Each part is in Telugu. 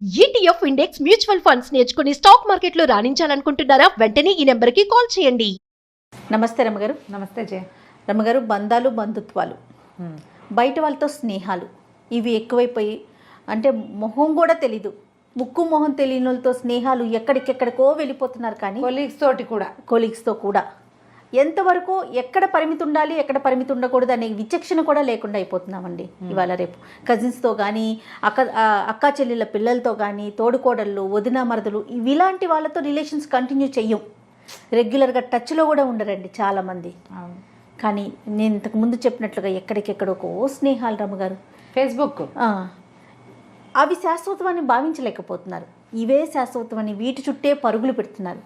ఈటీఎఫ్ ఇండెక్స్ మ్యూచువల్ ఫండ్స్ నేర్చుకుని స్టాక్ మార్కెట్లో రాణించాలనుకుంటున్నారా? వెంటనే ఈ నెంబర్కి కాల్ చేయండి. నమస్తే రమ్మగారు. నమస్తే జయ. రమ్మగారు, బంధాలు బంధుత్వాలు, బయట వాళ్ళతో స్నేహాలు ఇవి ఎక్కువైపోయి, అంటే మొహం కూడా తెలీదు, ముక్కు మొహం తెలియని వాళ్ళతో స్నేహాలు ఎక్కడికెక్కడికో వెళ్ళిపోతున్నారు. కానీ కొలీగ్స్తో కూడా ఎంతవరకు ఎక్కడ పరిమితి ఉండాలి, ఎక్కడ పరిమితి ఉండకూడదు అనే విచక్షణ కూడా లేకుండా అయిపోతున్నామండి ఇవాళ రేపు. కజిన్స్తో కానీ, అక్కా చెల్లెళ్ళ పిల్లలతో కానీ, తోడుకోడళ్ళు, వదిన మరదలు ఇలాంటి వాళ్ళతో రిలేషన్స్ కంటిన్యూ చెయ్యం. రెగ్యులర్గా టచ్లో కూడా ఉండరండి చాలామంది. కానీ నేను ఇంతకుముందు చెప్పినట్లుగా ఎక్కడికెక్కడికో స్నేహాలు రమ్మగారు. ఫేస్బుక్ అవి శాశ్వతమని భావించలేకపోతున్నారు. ఇవే శాశ్వతమని వీటి చుట్టే పరుగులు పెడుతున్నారు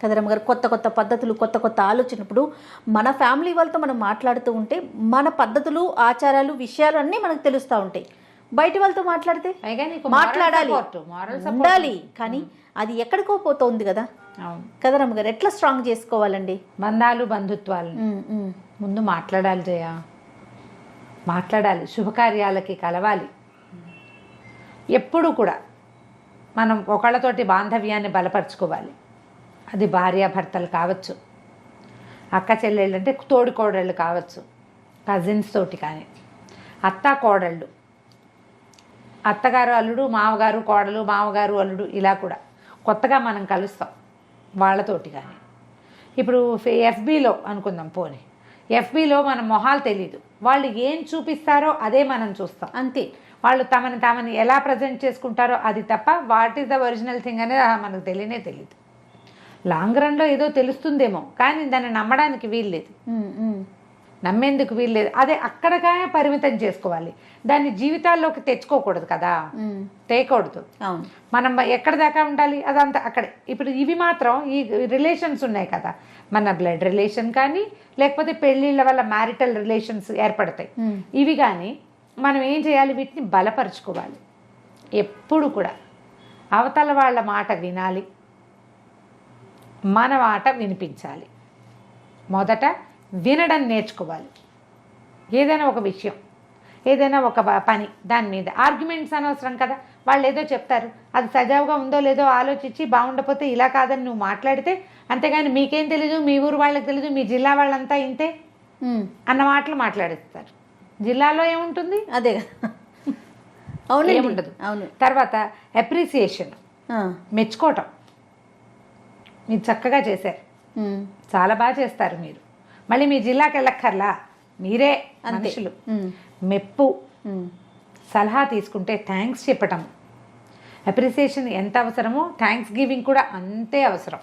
కదా రమ్మగారు. కొత్త కొత్త పద్ధతులు, కొత్త కొత్త ఆలోచనప్పుడు మన ఫ్యామిలీ వాళ్ళతో మనం మాట్లాడుతూ ఉంటే మన పద్ధతులు, ఆచారాలు, విషయాలు అన్నీ మనకు తెలుస్తూ ఉంటాయి. బయట వాళ్ళతో మాట్లాడితే మాట్లాడాలి, ఉండాలి, కానీ అది ఎక్కడికో పోతుంది కదా. కదా రమ్మగారు, ఎట్లా స్ట్రాంగ్ చేసుకోవాలండి బంధాలు బంధుత్వాలు? ముందు మాట్లాడాలి జయ, మాట్లాడాలి, శుభకార్యాలకి కలవాలి. ఎప్పుడు కూడా మనం ఒకళ్ళతోటి బాంధవ్యాన్ని బలపరుచుకోవాలి. అది భార్యాభర్తలు కావచ్చు, అక్క చెల్లెళ్ళు అంటే తోడికోడళ్ళు కావచ్చు, కజిన్స్ తోటి, కానీ అత్త కోడళ్ళు, అత్తగారు అల్లుడు, మామగారు కోడలు, మామగారు అల్లుడు, ఇలా కూడా కొత్తగా మనం కలుస్తాం వాళ్ళతోటి. కానీ ఇప్పుడు ఎఫ్బీలో అనుకుందాం, పోనీ ఎఫ్బీలో మన మొహాలు తెలీదు, వాళ్ళు ఏం చూపిస్తారో అదే మనం చూస్తాం అంతే. వాళ్ళు తమని ఎలా ప్రజెంట్ చేసుకుంటారో అది తప్ప what is the original thing అనేది మనకు తెలియనే తెలియదు. లాంగ్ రన్లో ఏదో తెలుస్తుందేమో, కానీ దాన్ని నమ్మడానికి వీల్లేదు, నమ్మేందుకు వీల్లేదు. అదే అక్కడగా పరిమితం చేసుకోవాలి, దాన్ని జీవితాల్లోకి తెచ్చుకోకూడదు కదా, తేయకూడదు. మనం ఎక్కడ దాకా ఉండాలి అదంతా అక్కడే. ఇప్పుడు ఇవి మాత్రం ఈ రిలేషన్స్ ఉన్నాయి కదా, మన బ్లడ్ రిలేషన్ కానీ, లేకపోతే పెళ్ళిళ్ళ వల్ల మ్యారిటల్ రిలేషన్స్ ఏర్పడతాయి. ఇవి కానీ మనం ఏం చేయాలి, వీటిని బలపరుచుకోవాలి. ఎప్పుడు కూడా అవతల వాళ్ళ మాట వినాలి, మన మాట వినిపించాలి. మొదట వినడం నేర్చుకోవాలి. ఏదైనా ఒక విషయం, ఏదైనా ఒక పని, దాని మీద ఆర్గ్యుమెంట్స్ అనవసరం కదా. వాళ్ళు ఏదో చెప్తారు, అది సజావుగా ఉందో లేదో ఆలోచించి బాగుండకపోతే ఇలా కాదని నువ్వు మాట్లాడితే, అంతేగాని మీకేం తెలీదు, మీ ఊరు వాళ్ళకి తెలీదు, మీ జిల్లా వాళ్ళంతా ఇంతే అన్న మాటలు మాట్లాడిస్తారు. జిల్లాలో ఏముంటుంది, అదే అవును, ఏముండదు. అవును. తర్వాత అప్రిసియేషన్, మెచ్చుకోవటం. మీరు చక్కగా చేశారు, చాలా బాగా చేస్తారు మీరు, మళ్ళీ మీ జిల్లాకి వెళ్ళక్కర్లా, మీరే మనుషులు. మెప్పు, సలహా తీసుకుంటే థ్యాంక్స్ చెప్పటం, అప్రిసియేషన్ ఎంత అవసరమో థ్యాంక్స్ గివింగ్ కూడా అంతే అవసరం.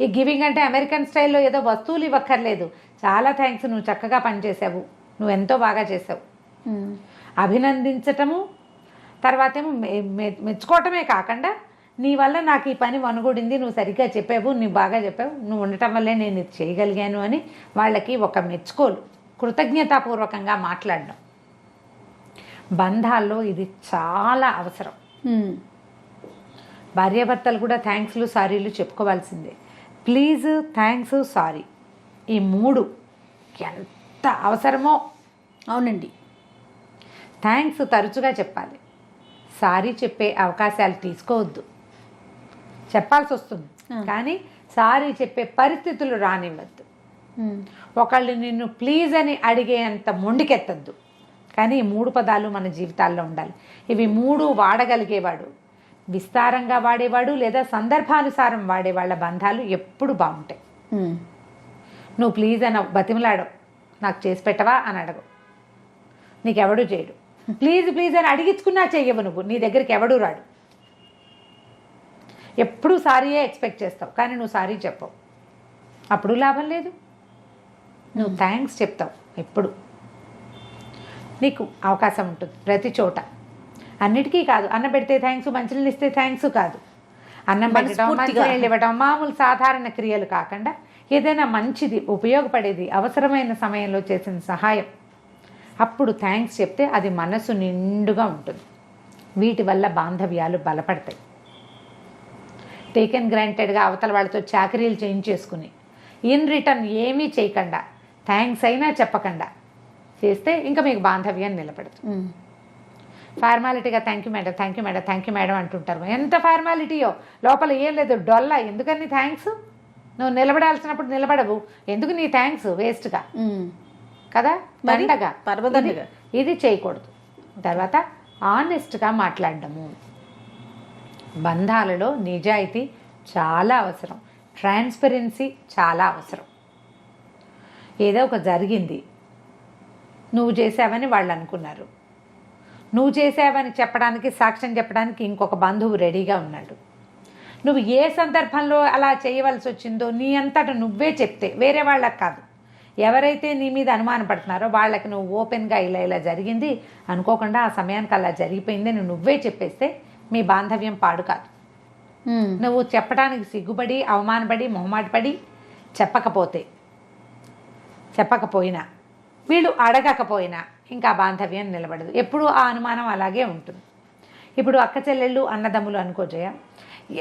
ఈ గివింగ్ అంటే అమెరికన్ స్టైల్లో ఏదో వస్తువులు ఇవ్వక్కర్లేదు, చాలా థ్యాంక్స్, నువ్వు చక్కగా పనిచేసావు, నువ్వు ఎంతో బాగా చేసావు, అభినందించటము. తర్వాత ఏమో మెచ్చుకోవటమే కాకుండా, నీ వల్ల నాకు ఈ పని వనుగూడింది, నువ్వు సరిగ్గా చెప్పావు, నువ్వు బాగా చెప్పావు, నువ్వు ఉండటం వల్లే నేను ఇది చేయగలిగాను అని వాళ్ళకి ఒక మెచ్చుకోలు, కృతజ్ఞతాపూర్వకంగా మాట్లాడడం. బంధాల్లో ఇది చాలా అవసరం. భార్యాభర్తలు కూడా థ్యాంక్స్లు, సారీలు చెప్పుకోవాల్సిందే. ప్లీజ్, థ్యాంక్స్, సారీ, ఈ మూడు ఎంత అవసరమో. అవునండి, థ్యాంక్స్ తరచుగా చెప్పాలి, సారీ చెప్పే అవకాశాలు తీసుకోవద్దు. చెప్పాల్సి వస్తుంది కానీ సారీ చెప్పే పరిస్థితులు రానివ్వద్దు. ఒకళ్ళు నిన్ను ప్లీజ్ అని అడిగేంత మొండికెత్తద్దు. కానీ ఈ మూడు పదాలు మన జీవితాల్లో ఉండాలి. ఇవి మూడు వాడగలిగేవాడు, విస్తారంగా వాడేవాడు లేదా సందర్భానుసారం వాడేవాళ్ళ బంధాలు ఎప్పుడు బాగుంటాయి. నువ్వు ప్లీజ్ అని బతిమలాడవు, నాకు చేసి పెట్టవా అని అడగవు, నీకెవడూ చేయడు. ప్లీజ్ ప్లీజ్ అని అడిగించుకున్నా చెయ్యవు నువ్వు, నీ దగ్గరికి ఎవడూ రాడు. ఎప్పుడు సారీయే ఎక్స్పెక్ట్ చేస్తావు, కానీ నువ్వు సారీ చెప్పవు, అప్పుడు లాభం లేదు. నువ్వు థ్యాంక్స్ చెప్తావు, ఎప్పుడు నీకు అవకాశం ఉంటుంది ప్రతి చోట. అన్నిటికీ కాదు, అన్నం పెడితే థ్యాంక్స్, మంచినీళ్ళు ఇస్తే థ్యాంక్స్ కాదు, అన్నం పెట్టడం, మంచినీళ్ళు ఇవ్వడం, మామూలు సాధారణ క్రియలు కాకుండా ఏదైనా మంచిది, ఉపయోగపడేది, అవసరమైన సమయంలో చేసిన సహాయం, అప్పుడు థ్యాంక్స్ చెప్తే అది మనసు నిండుగా ఉంటుంది. వీటి వల్ల బాంధవ్యాలు బలపడతాయి. టేకెన్ గ్రాంటెడ్గా అవతల వాళ్ళతో చాకరీలు చేయించేసుకుని ఇన్ రిటర్న్ ఏమీ చేయకుండా, థ్యాంక్స్ అయినా చెప్పకుండా చేస్తే ఇంకా మీకు బాంధవ్యాన్ని నిలబడదు. ఫార్మాలిటీగా thank you madam, thank you madam, thank you madam అంటుంటారు. ఎంత ఫార్మాలిటీయో, లోపల ఏం లేదు, డొల్లా. ఎందుకని థ్యాంక్స్? నువ్వు నిలబడాల్సినప్పుడు నిలబడవు, ఎందుకు నీ థ్యాంక్స్ వేస్ట్గా కదా, దండగా, పర్వదండగా. ఇది చేయకూడదు. తర్వాత ఆనెస్ట్గా మాట్లాడడము. బంధాలలో నిజాయితీ చాలా అవసరం, ట్రాన్స్పరెన్సీ చాలా అవసరం. ఏదో ఒక జరిగింది, నువ్వు చేసావని వాళ్ళు అనుకున్నారు, నువ్వు చేసావని చెప్పడానికి, సాక్ష్యం చెప్పడానికి ఇంకొక బంధువు రెడీగా ఉన్నాడు. నువ్వు ఏ సందర్భంలో అలా చేయవలసి వచ్చిందో నీ అంతటా నువ్వే చెప్తే, వేరే వాళ్ళకి కాదు, ఎవరైతే నీ మీద అనుమానం పడుతున్నారో వాళ్ళకి నువ్వు ఓపెన్గా ఇలా జరిగింది, అనుకోకుండా ఆ సమయానికి అలా జరిగిపోయింది అని నువ్వే చెప్పేస్తే మీ బాంధవ్యం పాడు కాదు. నువ్వు చెప్పడానికి సిగ్గుపడి, అవమానపడి, మొహమాటపడి చెప్పకపోయినా, వీళ్ళు అడగకపోయినా ఇంకా బాంధవ్యం నిలబడదు. ఎప్పుడు ఆ అనుమానం అలాగే ఉంటుంది. ఇప్పుడు అక్క చెల్లెళ్ళు, అన్నదమ్ములు అనుకోజయ,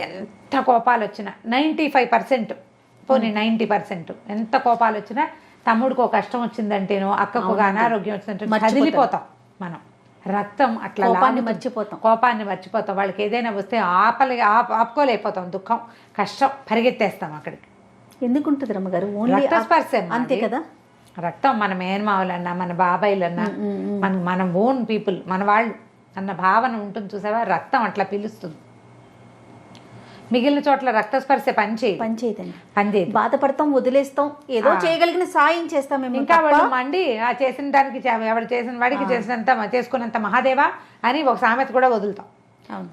ఎంత కోపాలు వచ్చినా 95%, పోనీ 90%, ఎంత కోపాలు వచ్చినా తమ్ముడికి ఒక కష్టం వచ్చిందంటేనో, అక్కకు ఒక అనారోగ్యం వచ్చిందంటే కదిలిపోతాం మనం. రక్తం అట్లా కోపాన్ని మర్చిపోతాం. వాళ్ళకి ఏదైనా వస్తే ఆపుకోలేకపోతాం, దుఃఖం, కష్టం, పరిగెత్తేస్తాం అక్కడికి. ఎందుకుంటుంది రమ్మగారు? ఓన్లీ రక్తస్పర్శం అంతే కదా. రక్తం మన మేనమావులన్నా, మన బాబాయిలన్నా, మన ఓన్ పీపుల్, మన వాళ్ళు అన్న భావన ఉంటుంది చూసావా, రక్తం అట్లా పిలుస్తుంది. మిగిలిన చోట్ల రక్తస్పర్శ పనిచేయదు. బాధపడతాం, వదిలేస్తాం, ఏదో చేయగలిగిన సాయం చేస్తాం. ఇంకా వాళ్ళు మండి ఆ చేసిన దానికి, ఎవరు చేసిన వాడికి చేసినంత చేసుకున్నంత మహాదేవా అని ఒక సామెత కూడా వదులుతాం.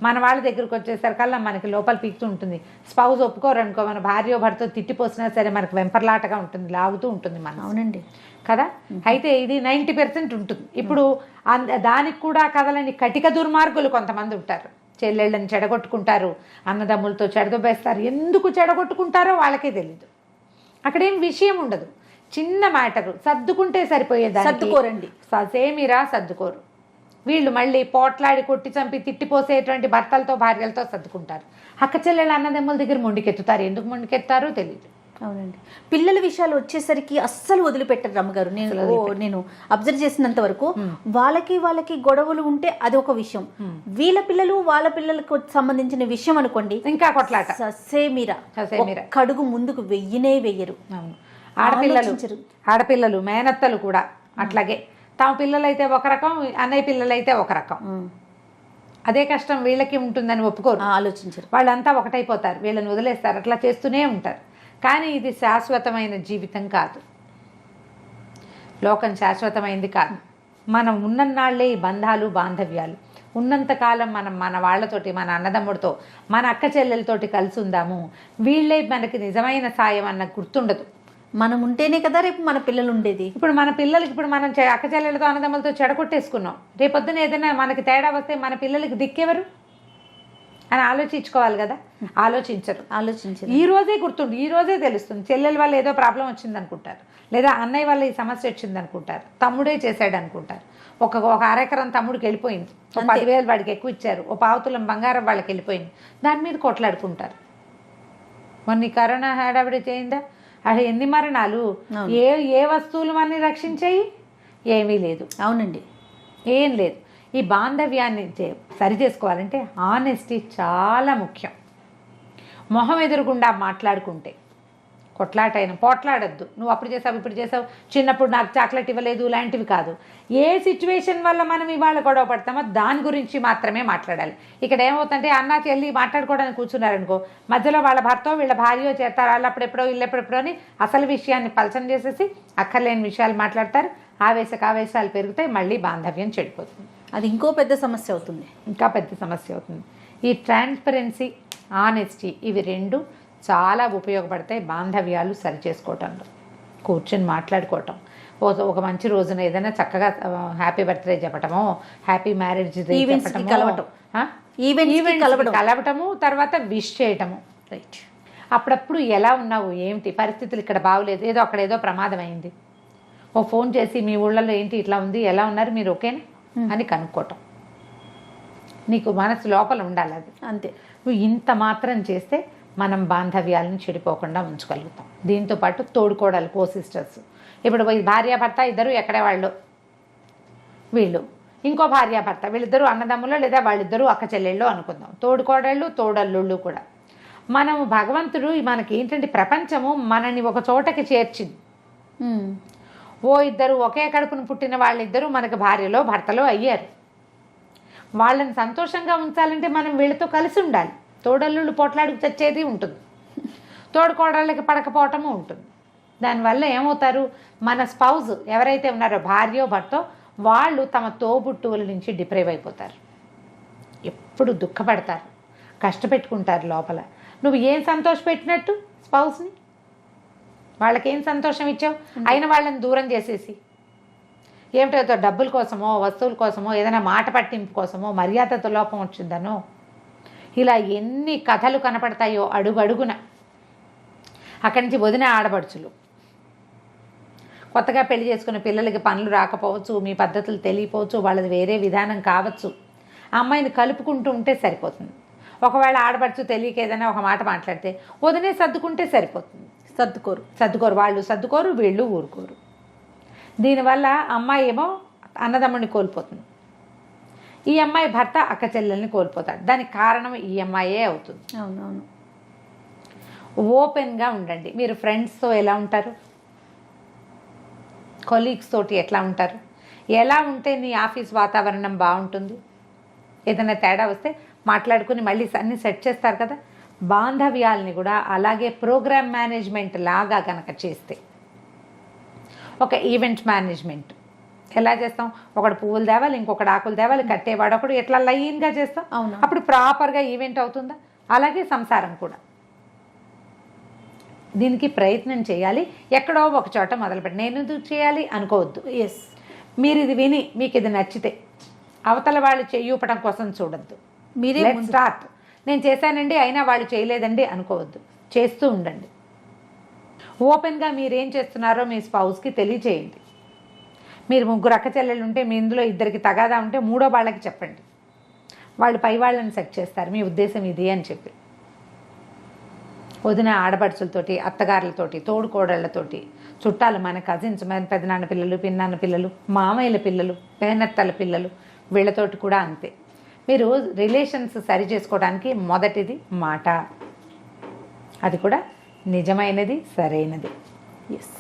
మన వాళ్ళ దగ్గరకు వచ్చేసరికల్లా మనకి లోపల పీకుతూ ఉంటుంది. స్పౌజ్ ఒప్పుకోరనుకో, మన భార్య భర్త తిట్టిపోసినా సరే మనకు వెంపర్లాటగా ఉంటుంది, లాగుతూ ఉంటుంది మనం. అవునండి కదా. అయితే ఇది 90% ఉంటుంది. ఇప్పుడు దానికి కూడా కదలని కటిక దుర్మార్గులు కొంతమంది ఉంటారు. చెల్లెళ్ళని చెడగొట్టుకుంటారు, అన్నదమ్ములతో చెడదొబ్బేస్తారు. ఎందుకు చెడగొట్టుకుంటారో వాళ్ళకే తెలీదు. అక్కడేం విషయం ఉండదు, చిన్న మ్యాటరు, సర్దుకుంటే సరిపోయేదాన్ని. సర్దుకోరండి, సేమిరా సర్దుకోరు. వీళ్ళు మళ్ళీ పోట్లాడి, కొట్టి చంపి, తిట్టిపోసేటువంటి భర్తలతో, భార్యలతో సర్దుకుంటారు. అక్క చెల్లెళ్ళ, అన్నదమ్ముల దగ్గర మొండికెత్తుతారు. ఎందుకు మొండికెత్తారో తెలియదు. అవునండి. పిల్లల విషయాలు వచ్చేసరికి అస్సలు వదిలిపెట్టరు రమ్మగారు. నేను అబ్జర్వ్ చేసినంత వరకు వాళ్ళకి గొడవలు ఉంటే అది ఒక విషయం, వీళ్ళ పిల్లలు వాళ్ళ పిల్లలకు సంబంధించిన విషయం అనుకోండి, ఇంకా కొట్లాట, ససేమిరా కడుగు ముందుకు వెయ్యరు. ఆడపిల్లలు మేనత్తలు కూడా అట్లాగే. తమ పిల్లలైతే ఒక రకం, అన్నయ్య పిల్లలైతే ఒక రకం. అదే కష్టం వీళ్ళకి ఉంటుందని ఒప్పుకోరు, ఆలోచించరు. వాళ్ళంతా ఒకటైపోతారు, వీళ్ళని వదిలేస్తారు, అట్లా చేస్తూనే ఉంటారు. కానీ ఇది శాశ్వతమైన జీవితం కాదు, లోకం శాశ్వతమైంది కాదు. మనం ఉన్నన్నాళ్లే ఈ బంధాలు, బాంధవ్యాలు ఉన్నంతకాలం మనం మన వాళ్ళతోటి, మన అన్నదమ్ముడితో, మన అక్క చెల్లెలతోటి కలిసి ఉందాము. వీళ్ళే మనకి నిజమైన సాయం అన్న గుర్తుండదు. మనం ఉంటేనే కదా రేపు మన పిల్లలు ఉండేది. ఇప్పుడు మన పిల్లలకి, ఇప్పుడు మనం అక్క చెల్లెలతో, అన్నదమ్ములతో చెడగొట్టేసుకున్నాం, రేపొద్దున ఏదైనా మనకి తేడా వస్తే మన పిల్లలకి దిక్కెవరు అని ఆలోచించుకోవాలి కదా. ఆలోచించరు. ఈ రోజే గుర్తుండు, ఈ రోజే తెలుస్తుంది. చెల్లెల వల్ల ఏదో ప్రాబ్లం వచ్చింది అనుకుంటారు, లేదా అన్నయ్య వల్ల ఈ సమస్య వచ్చింది అనుకుంటారు, తమ్ముడే చేశాడు అనుకుంటారు. ఒక అరెకరం తమ్ముడికి వెళ్ళిపోయింది, 10,000 వాడికి ఎక్కువ ఇచ్చారు, ఓ పావుతులం బంగారం వాళ్ళకి వెళ్ళిపోయింది, దాని మీద కొట్లాడుకుంటారు. మొన్న కరోనా హడావిడి చేయిందా, అది ఎన్ని మరణాలు, ఏ వస్తువులు మనని రక్షించాయి? ఏమీ లేదు. అవునండి, ఏం లేదు. ఈ బాంధవ్యాన్ని సరి చేసుకోవాలంటే ఆనెస్టీ చాలా ముఖ్యం. మొహం ఎదురుగుండా మాట్లాడుకుంటే, కొట్లాటైనా పోట్లాడద్దు. నువ్వు అప్పుడు చేసావు, ఇప్పుడు చేసావు, చిన్నప్పుడు నాకు చాక్లెట్ ఇవ్వలేదు, లాంటివి కాదు. ఏ సిచ్యువేషన్ వల్ల మనం ఇవాళ గొడవ పడతామో దాని గురించి మాత్రమే మాట్లాడాలి. ఇక్కడ ఏమవుతుందంటే అన్న చెల్లి మాట్లాడుకోవడానికి కూర్చున్నారనుకో, మధ్యలో వాళ్ళ భర్త వీళ్ళ భార్య చేస్తారు, వాళ్ళు అప్పుడెప్పుడో వీళ్ళెప్పుడెప్పుడో అని అసలు విషయాన్ని పలచన చేసేసి అక్కర్లేని విషయాలు మాట్లాడతారు. ఆవేశాలు పెరుగుతాయి, మళ్ళీ బాంధవ్యం చెడిపోతుంది. అది ఇంకో పెద్ద సమస్య అవుతుంది, ఇంకా పెద్ద సమస్య అవుతుంది. ఈ ట్రాన్స్పరెన్సీ, ఆనెస్టీ, ఇవి రెండు చాలా ఉపయోగపడతాయి బాంధవ్యాలు సరి చేసుకోవటంలో. కూర్చొని మాట్లాడుకోవటం, ఒక మంచి రోజున ఏదైనా చక్కగా హ్యాపీ బర్త్డే చెప్పటమో, హ్యాపీ మ్యారేజ్ డే కలవటము, తర్వాత విష్ చేయటము. రైట్. అప్పుడప్పుడు ఎలా ఉన్నావు, ఏమిటి పరిస్థితులు, ఇక్కడ బాగోలేదు, ఏదో అక్కడ ఏదో ప్రమాదం అయింది, ఓ ఫోన్ చేసి మీ ఊళ్ళలో ఏంటి ఇట్లా ఉంది, ఎలా ఉన్నారు మీరు, ఓకేనా అని కనుక్కోవటం. నీకు మనసు లోపల ఉండాలి అది. అంతే. నువ్వు ఇంత మాత్రం చేస్తే మనం బాంధవ్యాలను చెడిపోకుండా ఉంచగలుగుతాం. దీంతోపాటు తోడుకోడలు, కో సిస్టర్స్, ఇప్పుడు భార్యాభర్త ఇద్దరు ఎక్కడే వాళ్ళు, వీళ్ళు ఇంకో భార్యాభర్త, వీళ్ళిద్దరూ అన్నదమ్ములో లేదా వాళ్ళిద్దరూ అక్క చెల్లెళ్ళు అనుకుందాం, తోడుకోడళ్ళు తోడల్లుళ్ళు కూడా. మనము భగవంతుడు మనకి ఏంటంటే ప్రపంచము మనని ఒక చోటకి చేర్చింది. ఓ ఇద్దరు ఒకే కడుపును పుట్టిన వాళ్ళిద్దరూ మనకు భార్యలో భర్తలో అయ్యారు. వాళ్ళని సంతోషంగా ఉంచాలంటే మనం వీళ్ళతో కలిసి ఉండాలి. తోడల్లుళ్ళు పోట్లాడికి చచ్చేది ఉంటుంది, తోడుకోడళ్ళకి పడకపోవటము ఉంటుంది. దానివల్ల ఏమవుతారు, మన స్పౌజ్ ఎవరైతే ఉన్నారో భార్యో భర్తో వాళ్ళు తమ తోబుట్టువుల నుంచి డిప్రైవ్ అయిపోతారు. ఎప్పుడు దుఃఖపడతారు, కష్టపెట్టుకుంటారు లోపల. నువ్వు ఏం సంతోషపెట్టినట్టు స్పౌస్ని, వాళ్ళకేం సంతోషం ఇచ్చావు? అయిన వాళ్ళని దూరం చేసేసి ఏమిటో డబ్బుల కోసమో వస్తువుల కోసమో ఏదైనా మాట పట్టింపు కోసమో మర్యాదతో లోపం వచ్చిందనో ఇలా ఎన్ని కథలు కనపడతాయో అడుగు అడుగున. అక్కడి నుంచి వదిన ఆడపడుచులు, కొత్తగా పెళ్లి చేసుకున్న పిల్లలకి పనులు రాకపోవచ్చు, మీ పద్ధతులు తెలియపోవచ్చు, వాళ్ళది వేరే విధానం కావచ్చు. ఆ అమ్మాయిని కలుపుకుంటూ ఉంటే సరిపోతుంది. ఒకవేళ ఆడపడుచు తెలియక ఏదైనా ఒక మాట మాట్లాడితే వదినే సర్దుకుంటే సరిపోతుంది. సర్దుకోరు వాళ్ళు సర్దుకోరు, వీళ్ళు ఊరుకోరు. దీనివల్ల అమ్మాయి ఏమో అన్నదమ్ముడిని కోల్పోతుంది, ఈ అమ్మాయి భర్త అక్క చెల్లెల్ని కోల్పోతాడు. దానికి కారణం ఈ అమ్మాయే అవుతుంది. అవునవును. ఓపెన్గా ఉండండి. మీరు ఫ్రెండ్స్తో ఎలా ఉంటారు, కొలీగ్స్ తోటి ఎట్లా ఉంటారు, ఎలా ఉంటే నీ ఆఫీస్ వాతావరణం బాగుంటుంది. ఏదైనా తేడా వస్తే మాట్లాడుకుని మళ్ళీ అన్నీ సెట్ చేస్తారు కదా. బాంధవ్యాలని కూడా అలాగే ప్రోగ్రామ్ మేనేజ్మెంట్ లాగా కనుక చేస్తే, ఒక ఈవెంట్ మేనేజ్మెంట్ ఎలా చేస్తాం, ఒకడు పువ్వులు తేవాలి, ఇంకొకటి ఆకులు తేవాలి, కట్టేవాడు ఒకడు, ఎట్లా లైన్గా చేస్తాం. అవును. అప్పుడు ప్రాపర్గా ఈవెంట్ అవుతుందా? అలాగే సంసారం కూడా. దీనికి ప్రయత్నం చేయాలి. ఎక్కడో ఒక చోట మొదలుపెట్టి నేను ఎందుకు చేయాలి అనుకోవద్దు. ఎస్, మీరు ఇది విని మీకు ఇది నచ్చితే అవతల వాళ్ళు చెయ్యూపడం కోసం చూడొద్దు. మీరే స్టార్ట్. నేను చేశానండి అయినా వాళ్ళు చేయలేదండి అనుకోవద్దు. చేస్తూ ఉండండి. ఓపెన్గా మీరేం చేస్తున్నారో మీ స్పౌస్కి తెలియచేయండి. మీరు ముగ్గురు అక్క చెల్లెళ్ళు ఉంటే మీ ఇందులో ఇద్దరికి తగాదా ఉంటే మూడో వాళ్ళకి చెప్పండి. వాళ్ళు పై వాళ్ళని సెట్ చేస్తారు, మీ ఉద్దేశం ఇది అని చెప్పి. వదిన ఆడపడుచులతోటి, అత్తగారులతోటి, తోడుకోడళ్లతోటి, చుట్టాలు, మన కజిన్స్, మన పెదనాన్న పిల్లలు, పిన్నాన్న పిల్లలు, మామయ్యల పిల్లలు, పేనత్తల పిల్లలు, వీళ్ళతోటి కూడా అంతే. మీరు రిలేషన్స్ సరి చేసుకోవడానికి మొదటిది మాట, అది కూడా నిజమైనది, సరైనది. ఎస్,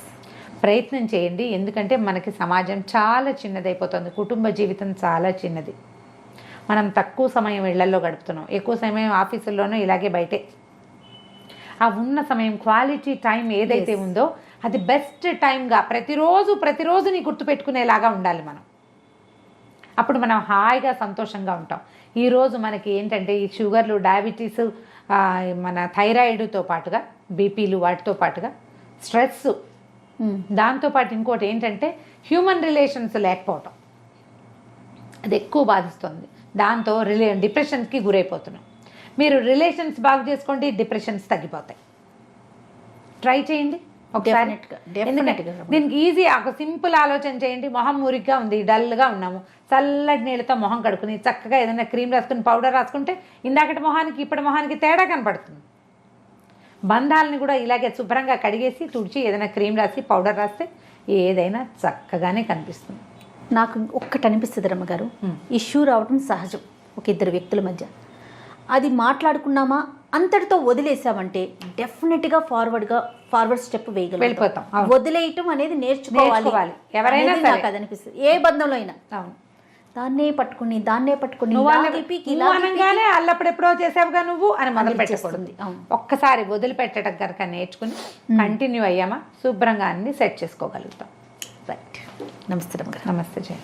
ప్రయత్నం చేయండి. ఎందుకంటే మనకి సమాజం చాలా చిన్నదైపోతుంది, కుటుంబ జీవితం చాలా చిన్నది. మనం తక్కువ సమయం ఇళ్లలో గడుపుతున్నాం, ఎక్కువ సమయం ఆఫీసుల్లోనూ ఇలాగే బయటే. ఆ ఉన్న సమయం క్వాలిటీ టైం ఏదైతే ఉందో అది బెస్ట్ టైంగా ప్రతిరోజుని గుర్తుపెట్టుకునేలాగా ఉండాలి మనం. అప్పుడు మనం హాయిగా సంతోషంగా ఉంటాం. ఈరోజు మనకి ఏంటంటే ఈ షుగర్లు, డయాబెటీస్, మన థైరాయిడ్తో పాటుగా బీపీలు, వాటితో పాటుగా స్ట్రెస్, దాంతోపాటు ఇంకోటి ఏంటంటే హ్యూమన్ రిలేషన్స్ లేకపోవటం, అది ఎక్కువ బాధిస్తుంది. దాంతో డిప్రెషన్స్కి గురైపోతున్నాం. మీరు రిలేషన్స్ బాగు చేసుకోండి, డిప్రెషన్స్ తగ్గిపోతాయి. ట్రై చేయండి ఒకసారి. దీనికి ఈజీ, ఒక సింపుల్ ఆలోచన చేయండి. మొహం మురిగ్గా ఉంది, డల్గా ఉన్నాము, చల్లటి నీళ్ళతో మొహం కడుక్కుని చక్కగా ఏదైనా క్రీమ్ రాసుకుని పౌడర్ రాసుకుంటే ఇందాకటి మొహానికి ఇప్పటి మొహానికి తేడా కనపడుతుంది. బంధాలని కూడా ఇలాగే శుభ్రంగా కడిగేసి తుడిచి ఏదైనా క్రీమ్ రాసి పౌడర్ రాస్తే ఏదైనా చక్కగానే కనిపిస్తుంది. నాకు ఒక్కటి అనిపిస్తుంది రమ్మగారు, ఇష్యూ రావడం సహజం ఒక ఇద్దరు వ్యక్తుల మధ్య. అది మాట్లాడుకున్నామా అంతటితో వదిలేసామంటే డెఫినెట్గా ఫార్వర్డ్ స్టెప్ వెళ్ళిపోతాం. వదిలేయటం అనేది నేర్చుకోవాలి ఎవరైనా. నాకు అది అనిపిస్తుంది, ఏ బంధంలో అయినా. అవును, దాన్నే పట్టుకుని అనగానే అల్లప్పుడెప్పుడో చేసావుగా నువ్వు అని మొదలు పెట్టకూడదు. ఒక్కసారి వదిలిపెట్టడం కనుక నేర్చుకుని కంటిన్యూ అయ్యామా శుభ్రంగా అన్ని సెట్ చేసుకోగలుగుతాం. రైట్. నమస్తే నమస్తే జయ.